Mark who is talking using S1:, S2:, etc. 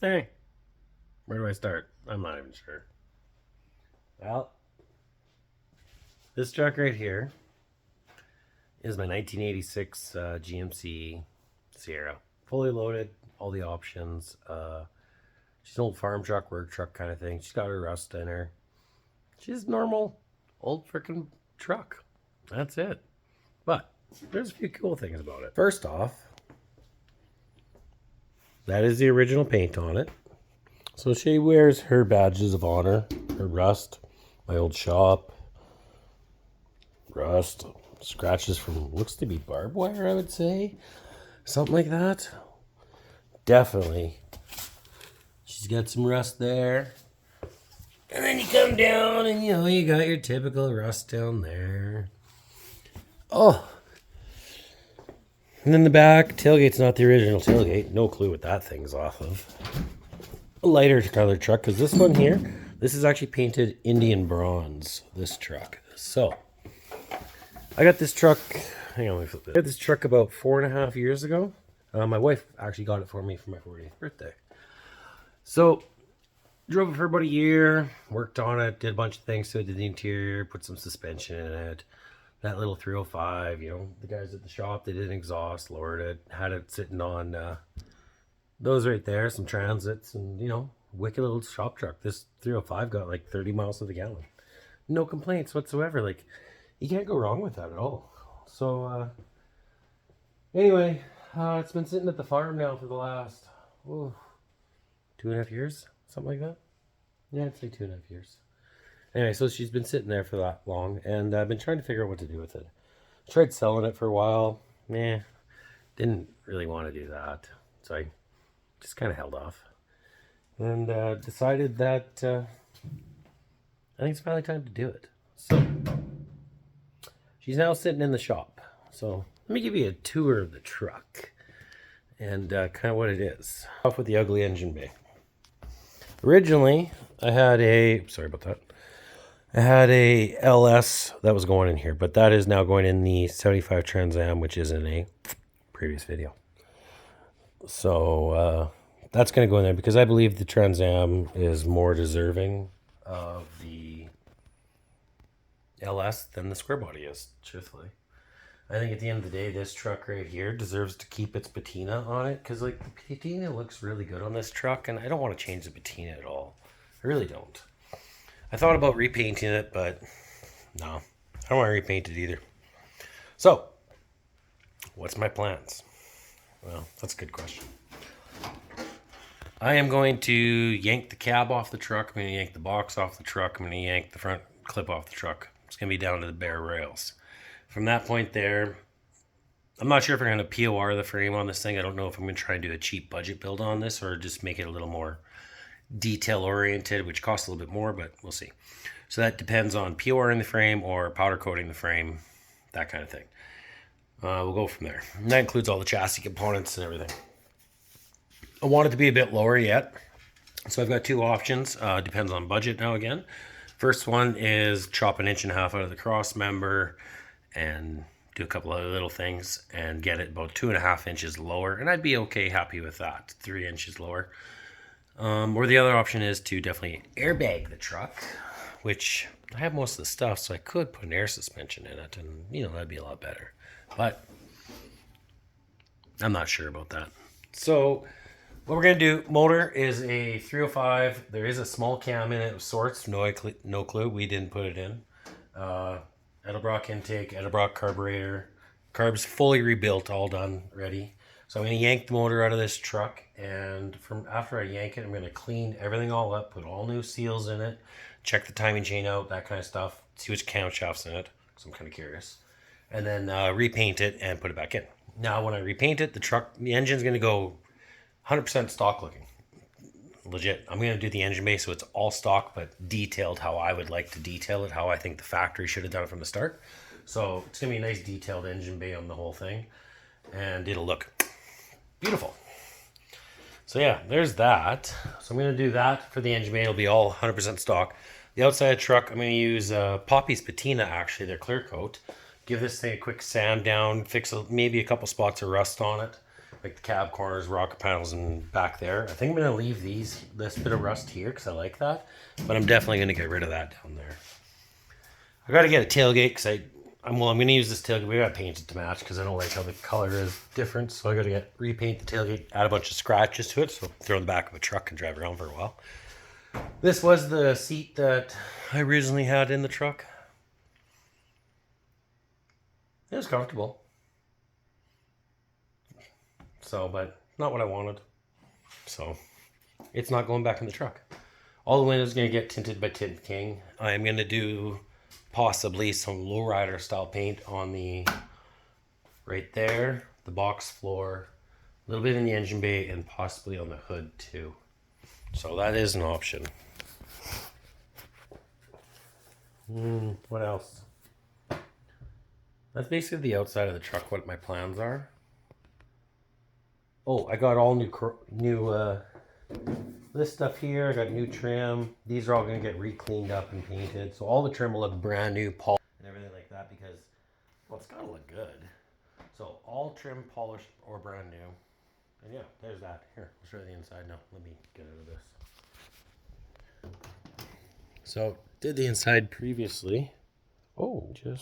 S1: Hey, where do I start? I'm not even sure. Well, this truck right here is my 1986 GMC Sierra. Fully loaded, all the options. She's an old farm truck, work truck kind of thing. She's got her rust in her. She's normal, old freaking truck. That's it. But there's a few cool things about it. First off, that is the original paint on it. So she wears her badges of honor, her rust, my old shop, rust, scratches from looks to be barbed wire, I would say. Something like that. Definitely. She's got some rust there. And then you come down and you got your typical rust down there. Oh. And then the back, tailgate's not the original tailgate. No clue what that thing's off of. A lighter color truck, because this one here, this is actually painted Indian bronze, this truck. So, I got this truck, hang on, let me flip it. I got this truck about 4.5 years ago. My wife actually got it for me for my 40th birthday. So, drove it for about a year, worked on it, did a bunch of things to it, did the interior, put some suspension in it. That little 305, the guys at the shop, they did an exhaust, lowered it, had it sitting on those right there, some transits, and wicked little shop truck. This 305 got like 30 miles to the gallon. No complaints whatsoever. Like, you can't go wrong with that at all. So, anyway, it's been sitting at the farm now for the last 2.5 years, something like that. Yeah, I'd say 2.5 years. Anyway, so she's been sitting there for that long, and I've been trying to figure out what to do with it. Tried selling it for a while. Didn't really want to do that. So I just kind of held off. And decided that I think it's finally time to do it. So she's now sitting in the shop. So let me give you a tour of the truck and kind of what it is. Off with the ugly engine bay. Originally, I had a LS that was going in here, but that is now going in the 75 Trans Am, which is in a previous video. So that's going to go in there because I believe the Trans Am is more deserving of the LS than the Squarebody is, truthfully. I think at the end of the day, this truck right here deserves to keep its patina on it because the patina looks really good on this truck, and I don't want to change the patina at all. I really don't. I thought about repainting it, but no, I don't want to repaint it either. So, what's my plans? Well, that's a good question. I am going to yank the cab off the truck. I'm going to yank the box off the truck. I'm going to yank the front clip off the truck. It's going to be down to the bare rails. From that point there, I'm not sure if I'm going to POR the frame on this thing. I don't know if I'm going to try and do a cheap budget build on this or just make it a little more detail oriented, which costs a little bit more, but we'll see. So that depends on PORing the frame or powder coating the frame, that kind of thing. We'll go from there. And that includes all the chassis components and everything. I want it to be a bit lower yet. So I've got two options. Depends on budget now again. First one is chop 1.5 inches out of the cross member and do a couple other little things and get it about 2.5 inches lower. And I'd be okay, happy with that, 3 inches lower. Or the other option is to definitely airbag the truck, which I have most of the stuff, so I could put an air suspension in it, and that'd be a lot better. But I'm not sure about that. So what we're gonna do, motor is a 305. There is a small cam in it of sorts. No clue. We didn't put it in. Edelbrock intake, Edelbrock carburetor. Carb's fully rebuilt, all done, ready. So I'm going to yank the motor out of this truck, and after I yank it, I'm going to clean everything all up, put all new seals in it, check the timing chain out, that kind of stuff, see which camshaft's in it, because I'm kind of curious, and then repaint it and put it back in. Now, when I repaint it, the engine's going to go 100% stock looking. Legit. I'm going to do the engine bay so it's all stock, but detailed how I would like to detail it, how I think the factory should have done it from the start. So it's going to be a nice detailed engine bay on the whole thing, and it'll look beautiful. So yeah, there's that. So I'm going to do that for the engine bay. It'll be all 100% stock. The outside truck, I'm going to use Poppy's patina, actually, their clear coat. Give this thing a quick sand down, fix maybe a couple spots of rust on it, like the cab corners, rocker panels, and back there. I think I'm gonna leave this bit of rust here because I like that, but I'm definitely gonna get rid of that down there. I gotta get a tailgate because I'm gonna use this tailgate. We gotta paint it to match because I don't like how the color is different. So I gotta repaint the tailgate, add a bunch of scratches to it, so throw in the back of a truck and drive around for a while. This was the seat that I originally had in the truck. It was comfortable. So, but not what I wanted. So, it's not going back in the truck. All the windows are going to get tinted by Tint King. I am going to do possibly some lowrider style paint on the right there, the box floor, a little bit in the engine bay, and possibly on the hood too. So that is an option. What else? That's basically the outside of the truck, what my plans are. Oh, I got all new this stuff here. I got new trim. These are all going to get re-cleaned up and painted. So all the trim will look brand new, polished, and everything like that because, well, it's got to look good. So all trim, polished, or brand new. And yeah, there's that. Here, I'll show you the inside now. Let me get out of this. So, did the inside previously. Oh, just